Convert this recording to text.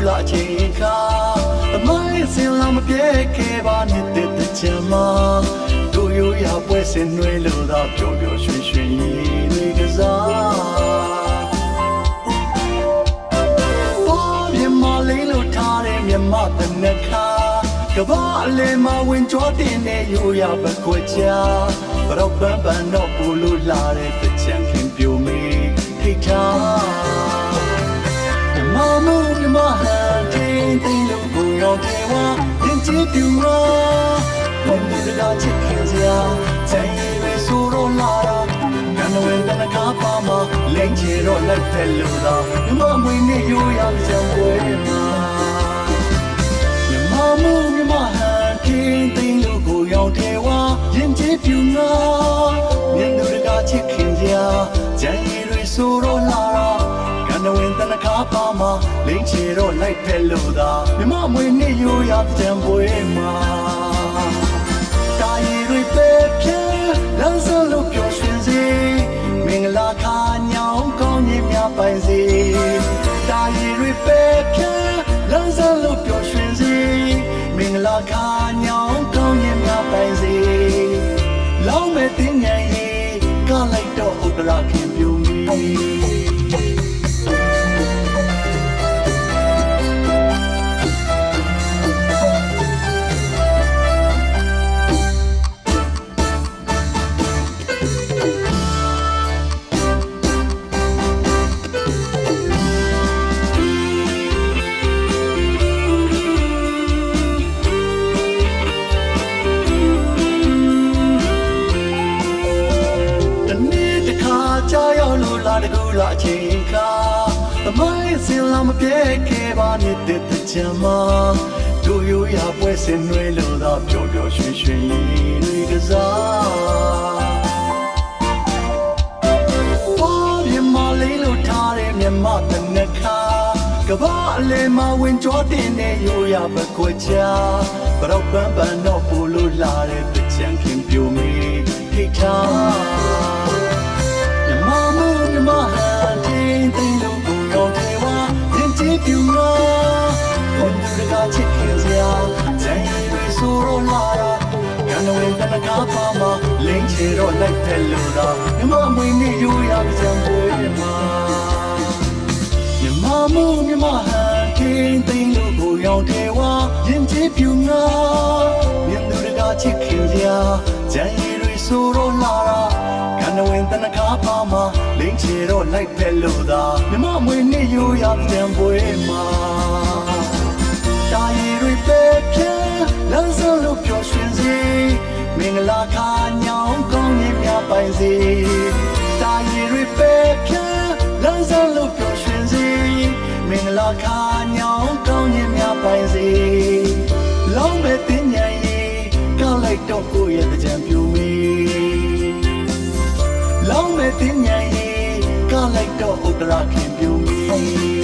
လာချင်းခါသမိုင်းစင်လာမပြဲခဲ့ပါနေတဲ့တချမ်းမှာတို့ရိုးရပွဲစင်နှွေးလို့သာပျော်ပျော်ရွှင်ရွှင်ရည်တွေကစားပေါ်ပြမလေးလို့ထားတဲ့မြမတနခါကဘာအလဲမှာဝင်ကြွတင်နေရိုးရပခွက်ချဘရောပန်းပန်းတော့ပူလို့လာတဲ့တချမ်းခင်ပြိုမေးထိတ်ထားမမူမြမဟန်တင်းတင်းလို့ကိုရောပြေဝရင်ချစ်ပြူရာဘုံဒီကချစ်ခင်စရာဆိုင်ရဲဆိုတော့လာတော့ကန်ဝင်တနကားပါမလိမ့်ချေတော့လိုက်တယ်လို့သာမြမမွေနဲ့ရိုးရကြံပွဲမှာမြမမူမြမဟန်တင်းတင်းလို့ကိုရောပြေဝရင်ချစ်ပြူရာမြင်သူကချစ်ခင်စရာဆိုင်ရဲဆိုတော့လာတော့နဝင်တနခါပါမလိမ့်ချေတော့လိုက်ဖဲလို့သာမြမမွေနဲ့ရိုးရကြံပွဲမှာတာရီတွေပဲပြဲလမ်းစလို့ပျော်ရွှင်စေမင်္ဂလာခါညောင်းကောင်းခြင်းများပိုင်စေတာရီတွေပဲပြဲလမ်းစလို့ပျော်ရွှင်စေမင်္ဂလာခါညောင်းကောင်းခြင်းများပိုင်စေလောင်းမဲ့တင်းငယ်ရေးကလိုက်တော့ဥဒရာခင်ပြူမီလာတကူလာချင်းခါသမိုင်းစင်လာမပြဲခဲ့ပါနေတဲ့တချမ်းမှာတို့ရိုးရပွဲစင်နှွေးလို့သာပျော်ပျော်ရွှင်ရွှင်ရည်တွေကစားပေါ်ပြမလေးလို့ထားတဲ့မြမတနခါကဘာအလဲမှာဝင်ကြွတင်နေရိုးရပခွက်ချဘရောပန်းပန်းတော့ပူလို့လာတဲ့တချမ်းခင်ပြိုမေးထိတ်ထားမဟန်တင်းတင်းလို့ကိုရောထေဝါရင်ချစ်ပြူရာဘုံသူကချစ်ခင်စရာဆိုင်ရဲဆိုတော့လာတော့ကန်ဝင်တနကားပါမလိမ့်ချေတော့လိုက်တယ်လို့သာမြမမွေနဲ့ရိုးရကြံပွဲမှာမြမမှုမြမဟန်တင်းတင်းလို့ကိုရောထေဝါရင်ချစ်ပြူရာမြင်သူကချစ်ခင်စရာဆိုင်ရဲဆိုတော့လာတော့ကန်ဝင်တနကားပါမလိမ့်ချေတော့လိုက်ဖဲလို့သာမြမမွေနဲ့ရိုးရကြံပွဲမှာတာရီတွေပဲပြဲလမ်းစလို့ပျော်ရွှင်စေမင်္ဂလာခါညောင်းကောင်းခြင်းများပိုင်စေတာရီတွေပဲပြဲလမ်းစလို့ပျော်ရွှင်စေမင်္ဂလာခါညောင်းကောင်းခြင်းများပိုင်စေလောင်းမဲ့တင်ညာရေးကောက်လိုက်တော့ကိုရဲ့ကြံပြူမီလောင်းမဲ့တင်ညာရေးကလိုက်တော့ဥဒရာခင်ပြူမီ